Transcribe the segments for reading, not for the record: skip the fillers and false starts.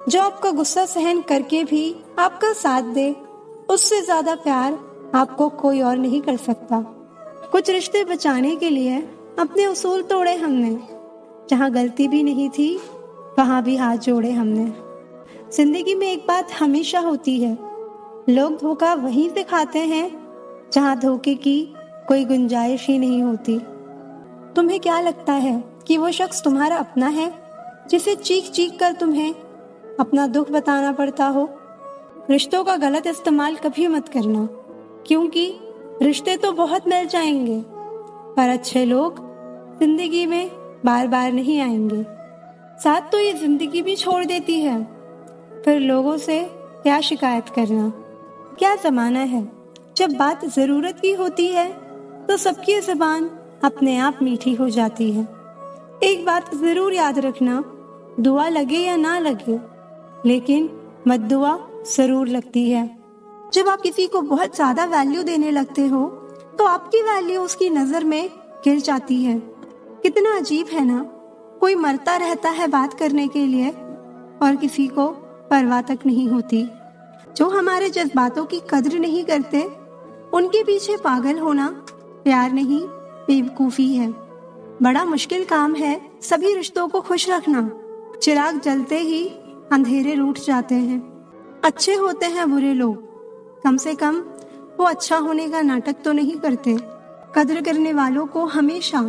जो आपका गुस्सा सहन करके भी आपका साथ दे, उससे ज्यादा प्यार आपको कोई और नहीं कर सकता। कुछ रिश्ते बचाने के लिए अपने उसूल तोड़े हमने, जहाँ गलती भी नहीं थी वहां भी हाथ जोड़े हमने। जिंदगी में एक बात हमेशा होती है, लोग धोखा वहीं से खाते हैं जहाँ धोखे की कोई गुंजाइश ही नहीं होती। तुम्हें क्या लगता है कि वो शख्स तुम्हारा अपना है, जिसे चीख चीख कर तुम्हें अपना दुख बताना पड़ता हो? रिश्तों का गलत इस्तेमाल कभी मत करना, क्योंकि रिश्ते तो बहुत मिल जाएंगे, पर अच्छे लोग जिंदगी में बार बार नहीं आएंगे। साथ तो ये जिंदगी भी छोड़ देती है, फिर लोगों से क्या शिकायत करना। क्या जमाना है, जब बात जरूरत की होती है तो सबकी जुबान अपने आप मीठी हो जाती है। एक बात जरूर याद रखना, दुआ लगे या ना लगे, लेकिन बद्दुआ जरूर लगती है। जब आप किसी को बहुत ज्यादा वैल्यू देने लगते हो तो आपकी वैल्यू उसकी नजर में गिर जाती है। कितना अजीब है ना, कोई मरता रहता है बात करने के लिए और किसी को परवाह तक नहीं होती। जो हमारे जज्बातों की कद्र नहीं करते, उनके पीछे पागल होना प्यार नहीं बेवकूफी है। बड़ा मुश्किल काम है सभी रिश्तों को खुश रखना। चिराग जलते ही अंधेरे रूठ जाते हैं। अच्छे होते हैं बुरे लोग, कम से कम वो अच्छा होने का नाटक तो नहीं करते। कद्र करने वालों को हमेशा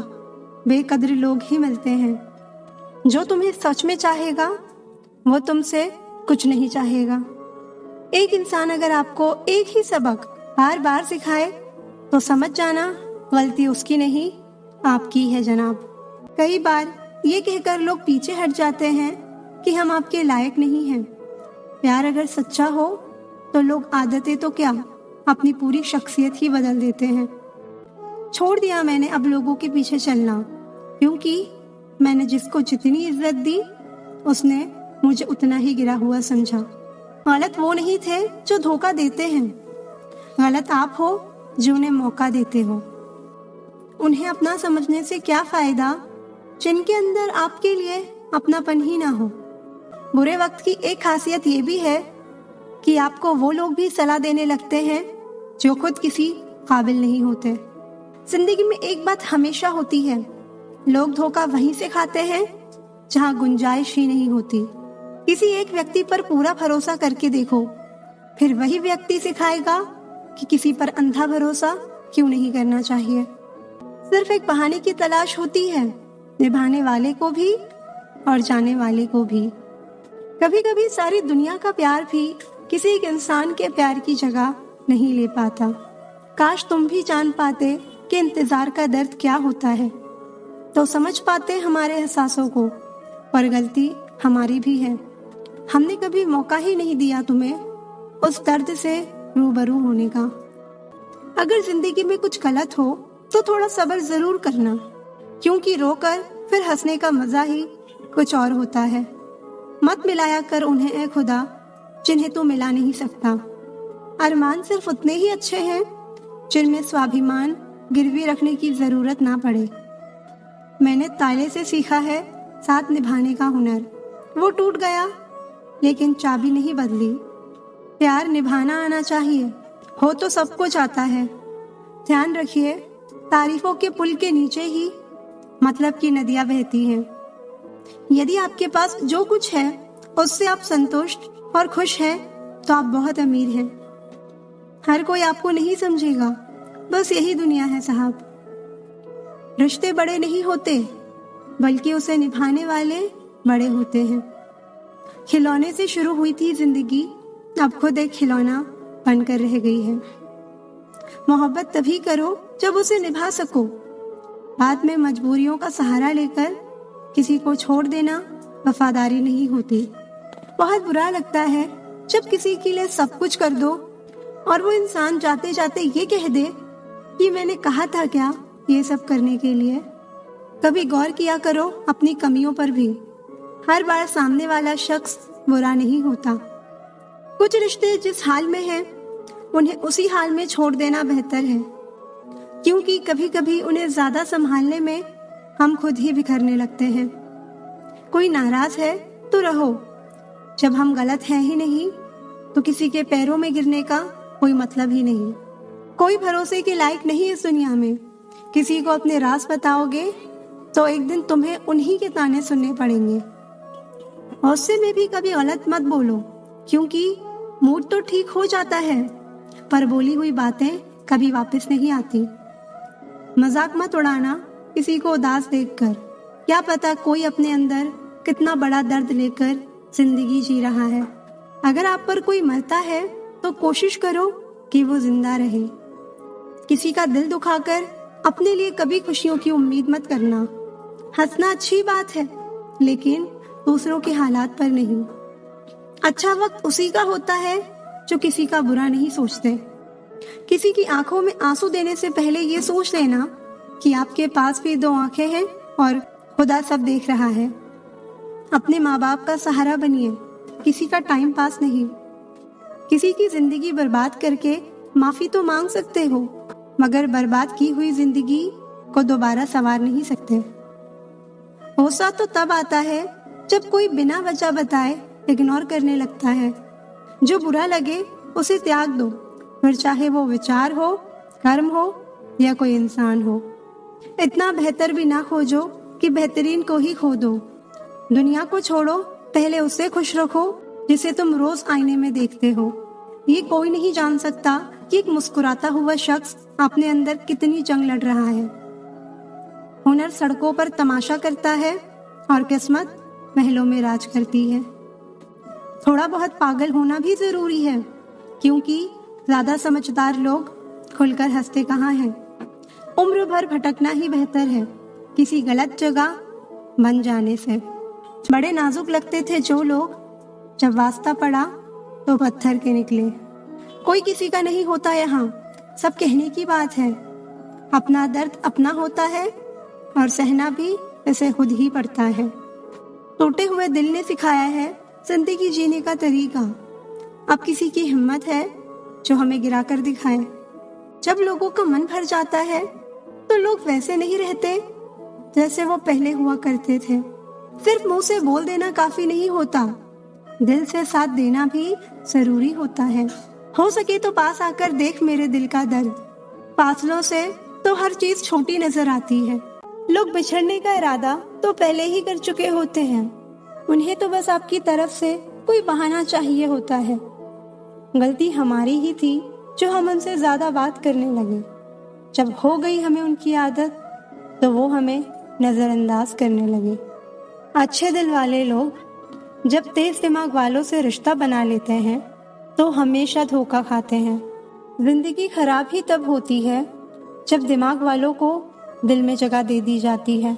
बेकद्र लोग ही मिलते हैं। जो तुम्हें सच में चाहेगा वो तुमसे कुछ नहीं चाहेगा। एक इंसान अगर आपको एक ही सबक बार बार सिखाए तो समझ जाना गलती उसकी नहीं आपकी है जनाब। कई बार ये कहकर लोग पीछे हट जाते हैं कि हम आपके लायक नहीं हैं। प्यार अगर सच्चा हो तो लोग आदतें तो क्या, अपनी पूरी शख्सियत ही बदल देते हैं। छोड़ दिया मैंने अब लोगों के पीछे चलना, क्योंकि मैंने जिसको जितनी इज्जत दी उसने मुझे उतना ही गिरा हुआ समझा। गलत वो नहीं थे जो धोखा देते हैं, गलत आप हो जो उन्हें मौका देते हो। उन्हें अपना समझने से क्या फायदा जिनके अंदर आपके लिए अपनापन ही ना हो। बुरे वक्त की एक खासियत ये भी है कि आपको वो लोग भी सलाह देने लगते हैं जो खुद किसी काबिल नहीं होते। जिंदगी में एक बात हमेशा होती है, लोग धोखा वहीं से खाते हैं जहां गुंजाइश ही नहीं होती। किसी एक व्यक्ति पर पूरा भरोसा करके देखो, फिर वही व्यक्ति सिखाएगा कि किसी पर अंधा भरोसा क्यों नहीं करना चाहिए। सिर्फ एक बहाने की तलाश होती है, निभाने वाले को भी और जाने वाले को भी। कभी कभी सारी दुनिया का प्यार भी किसी एक इंसान के प्यार की जगह नहीं ले पाता। काश तुम भी जान पाते कि इंतजार का दर्द क्या होता है, तो समझ पाते हमारे एहसासों को। पर गलती हमारी भी है, हमने कभी मौका ही नहीं दिया तुम्हें उस दर्द से रूबरू होने का। अगर जिंदगी में कुछ गलत हो तो थोड़ा सब्र जरूर करना, क्योंकि रोकर फिर हंसने का मजा ही कुछ और होता है। मत मिलाया कर उन्हें ए खुदा जिन्हें तू मिला नहीं सकता। अरमान सिर्फ उतने ही अच्छे हैं जिनमें स्वाभिमान गिरवी रखने की जरूरत ना पड़े। मैंने ताले से सीखा है साथ निभाने का हुनर। वो टूट गया लेकिन चाबी नहीं बदली। प्यार निभाना आना चाहिए, हो तो सब कुछ आता है। ध्यान रखिए, तारीफों के पुल के नीचे ही मतलब की नदियां बहती हैं। यदि आपके पास जो कुछ है उससे आप संतुष्ट और खुश हैं तो आप बहुत अमीर हैं। हर कोई आपको नहीं समझेगा, बस यही दुनिया है साहब। रिश्ते बड़े नहीं होते, बल्कि उसे निभाने वाले बड़े होते हैं। खिलौने से शुरू हुई थी जिंदगी, अब खुद एक खिलौना बनकर रह गई है। मोहब्बत तभी करो जब उसे निभा सको। बाद में मजबूरियों का सहारा लेकर किसी को छोड़ देना वफादारी नहीं होती। बहुत बुरा लगता है जब किसी के लिए सब कुछ कर दो और वो इंसान जाते जाते ये कह दे कि मैंने कहा था क्या ये सब करने के लिए। कभी गौर किया करो अपनी कमियों पर भी। हर बार सामने वाला शख्स बुरा नहीं होता। कुछ रिश्ते जिस हाल में हैं, उन्हें उसी हाल में छोड़ देना बेहतर है, क्योंकि कभी कभी उन्हें ज्यादा संभालने में हम खुद ही बिखरने लगते हैं। कोई नाराज है तो रहो, जब हम गलत हैं ही नहीं तो किसी के पैरों में गिरने का कोई मतलब ही नहीं। कोई भरोसे के लायक नहीं इस दुनिया में। किसी को अपने राज बताओगे तो एक दिन तुम्हें उन्हीं के ताने सुनने पड़ेंगे। गुस्से में भी कभी गलत मत बोलो, क्योंकि मूड तो ठीक हो जाता है पर बोली हुई बातें कभी वापस नहीं आती। मजाक मत उड़ाना किसी को उदास देखकर। क्या पता कोई अपने अंदर कितना बड़ा दर्द लेकर जिंदगी जी रहा है। अगर आप पर कोई मरता है तो कोशिश करो कि वो जिंदा रहे। किसी का दिल दुखाकर अपने लिए कभी खुशियों की उम्मीद मत करना। हंसना अच्छी बात है, लेकिन दूसरों के हालात पर नहीं। अच्छा वक्त उसी का होता है जो किसी का बुरा नहीं सोचते। किसी की आंखों में आंसू देने से पहले ये सोच लेना कि आपके पास भी दो आंखें हैं और खुदा सब देख रहा है। अपने माँ बाप का सहारा बनिए, किसी का टाइम पास नहीं। किसी की जिंदगी बर्बाद करके माफी तो मांग सकते हो, मगर बर्बाद की हुई जिंदगी को दोबारा संवार नहीं सकते। गुस्सा तो तब आता है जब कोई बिना वजह बताए इग्नोर करने लगता है। जो बुरा लगे उसे त्याग दो, फिर चाहे वो विचार हो, कर्म हो या कोई इंसान हो। इतना बेहतर भी ना खोजो कि बेहतरीन को ही खो दो। दुनिया को छोड़ो, पहले उसे खुश रखो जिसे तुम रोज आईने में देखते हो। ये कोई नहीं जान सकता कि एक मुस्कुराता हुआ शख्स अपने अंदर कितनी जंग लड़ रहा है। हुनर सड़कों पर तमाशा करता है और किस्मत महलों में राज करती है। थोड़ा बहुत पागल होना भी जरूरी है, क्योंकि ज्यादा समझदार लोग खुलकर हंसते कहाँ हैं। उम्र भर भटकना ही बेहतर है किसी गलत जगह बन जाने से। बड़े नाजुक लगते थे जो लोग, जब वास्ता पड़ा तो पत्थर के निकले। कोई किसी का नहीं होता यहाँ, सब कहने की बात है। अपना दर्द अपना होता है और सहना भी इसे खुद ही पड़ता है। टूटे हुए दिल ने सिखाया है जिंदगी जीने का तरीका। अब किसी की हिम्मत है जो हमें गिरा कर दिखाए। जब लोगों का मन भर जाता है तो लोग वैसे नहीं रहते जैसे वो पहले हुआ करते थे। सिर्फ मुंह से बोल देना काफी नहीं होता, दिल से साथ देना भी जरूरी होता है। हो सके तो पास आकर देख मेरे दिल का दर्द। फासलों से तो हर चीज छोटी नजर आती है। लोग बिछड़ने का इरादा तो पहले ही कर चुके होते हैं, उन्हें तो बस आपकी तरफ से कोई बहाना चाहिए होता है। गलती हमारी ही थी जो हम उनसे ज्यादा बात करने लगे। जब हो गई हमें उनकी आदत तो वो हमें नजरअंदाज करने लगे। अच्छे दिल वाले लोग जब तेज दिमाग वालों से रिश्ता बना लेते हैं तो हमेशा धोखा खाते हैं। जिंदगी खराब ही तब होती है जब दिमाग वालों को दिल में जगह दे दी जाती है।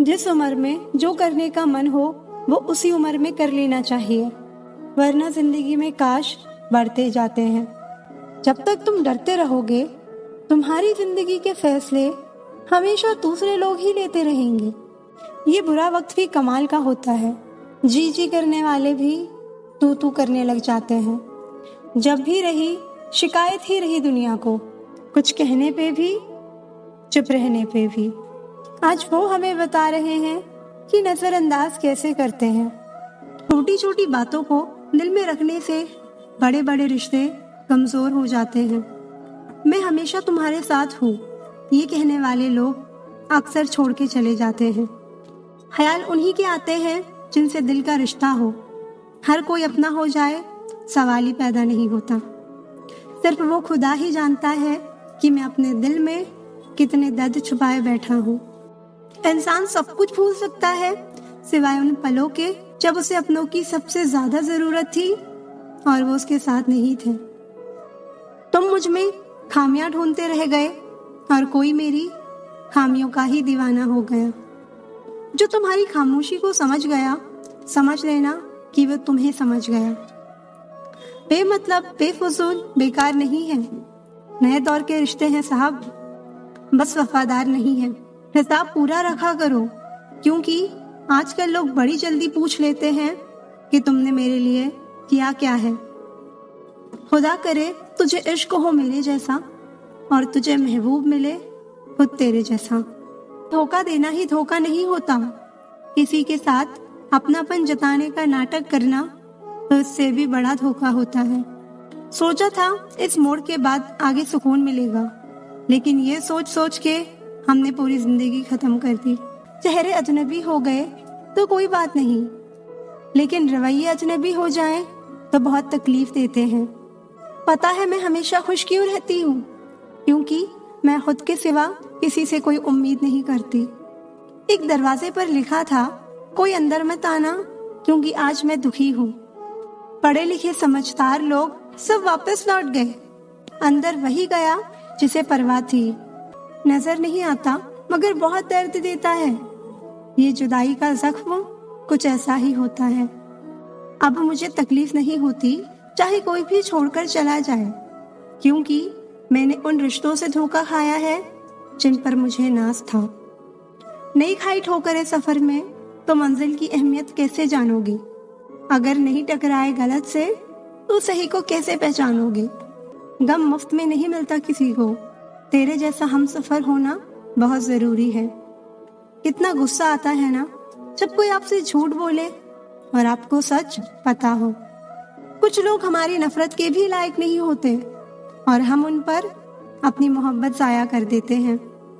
जिस उम्र में जो करने का मन हो वो उसी उम्र में कर लेना चाहिए, वरना जिंदगी में काश बढ़ते जाते हैं। जब तक तुम डरते रहोगे तुम्हारी जिंदगी के फैसले हमेशा दूसरे लोग ही लेते रहेंगे। ये बुरा वक्त भी कमाल का होता है, जी जी करने वाले भी तू तू करने लग जाते हैं। जब भी रही शिकायत ही रही दुनिया को, कुछ कहने पे भी चुप रहने पे भी। आज वो हमें बता रहे हैं कि नजरअंदाज कैसे करते हैं। छोटी छोटी बातों को दिल में रखने से बड़े बड़े रिश्ते कमजोर हो जाते हैं। मैं हमेशा तुम्हारे साथ हूँ, ये कहने वाले लोग अक्सर छोड़ के चले जाते हैं। ख्याल उन्हीं के आते हैं जिनसे दिल का रिश्ता हो। हर कोई अपना हो जाए सवाल ही पैदा नहीं होता। सिर्फ वो खुदा ही जानता है कि मैं अपने दिल में कितने दर्द छुपाए बैठा हूँ। इंसान सब कुछ भूल सकता है सिवाय उन पलों के जब उसे अपनों की सबसे ज्यादा जरूरत थी और वो उसके साथ नहीं थे। तुम मुझ में खामियां ढूंढते रह गए और कोई मेरी खामियों का ही दीवाना हो गया। जो तुम्हारी खामोशी को समझ गया, समझ लेना कि वो तुम्हें समझ गया। बेमतलब बेफजूल बेकार नहीं है। नए दौर के रिश्ते हैं साहब, बस वफादार नहीं है। हिसाब पूरा रखा करो, क्योंकि आजकल लोग बड़ी जल्दी पूछ लेते हैं कि तुमने मेरे लिए किया क्या है। खुदा करे तुझे इश्क हो मेरे जैसा और तुझे महबूब मिले खुद तेरे जैसा। धोखा देना ही धोखा नहीं होता। किसी के साथ अपनापन जताने का नाटक करना तो इससे भी बड़ा धोखा होता है। सोचा था इस मोड़ के बाद आगे सुकून मिलेगा, लेकिन ये सोच सोच के हमने पूरी जिंदगी खत्म कर दी। चेहरे अजनबी हो गए तो कोई बात नहीं, लेकिन रवैये अजनबी हो जाएं तो बहुत तकलीफ देते हैं। पता है मैं हमेशा खुश क्यों रहती हूँ? क्योंकि मैं खुद के सिवा किसी से कोई उम्मीद नहीं करती। एक दरवाजे पर लिखा था, कोई अंदर मत आना क्योंकि आज मैं दुखी हूँ। पढ़े लिखे समझदार लोग सब वापस लौट गए। अंदर वही गया जिसे परवाह थी। नजर नहीं आता मगर बहुत दर्द देता है। ये जुदाई का जख्म कुछ ऐसा ही होता है। अब मुझे तकलीफ नहीं होती चाहे कोई भी छोड़कर चला जाए, क्योंकि मैंने उन रिश्तों से धोखा खाया है जिन पर मुझे नाज था। नहीं खाई ठोकरें सफर में तो मंजिल की अहमियत कैसे जानोगी? अगर नहीं टकराए गलत से तो सही को कैसे पहचानोगे? गम मुफ्त में नहीं मिलता किसी को। तेरे जैसा हम सफर होना बहुत जरूरी है। कितना गुस्सा आता है ना जब कोई आपसे झूठ बोले और आपको सच पता हो। कुछ लोग हमारी नफरत के भी लायक नहीं होते और हम उन पर अपनी मोहब्बत जाया कर देते हैं।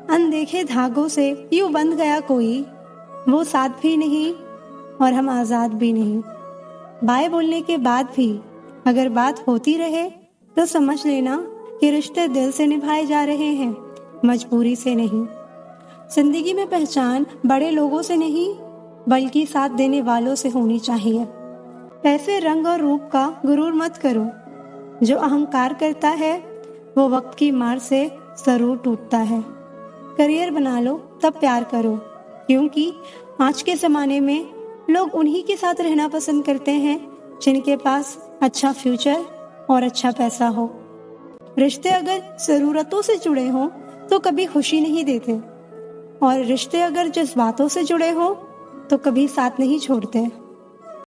अनदेखे धागों से यूं बंध गया कोई, वो साथ भी नहीं और हम आजाद भी नहीं। बाय बोलने के बाद भी अगर बात होती रहे तो समझ लेना कि रिश्ते दिल से निभाए जा रहे हैं, मजबूरी से नहीं। जिंदगी में पहचान बड़े लोगों से नहीं बल्कि साथ देने वालों से होनी चाहिए। पैसे, रंग और रूप का गुरूर मत करो। जो अहंकार करता है वो वक्त की मार से जरूर टूटता है। करियर बना लो तब प्यार करो, क्योंकि आज के जमाने में लोग उन्हीं के साथ रहना पसंद करते हैं जिनके पास अच्छा फ्यूचर और अच्छा पैसा हो। रिश्ते अगर जरूरतों से जुड़े हों तो कभी खुशी नहीं देते, और रिश्ते अगर जज्बातों से जुड़े हों तो कभी साथ नहीं छोड़ते।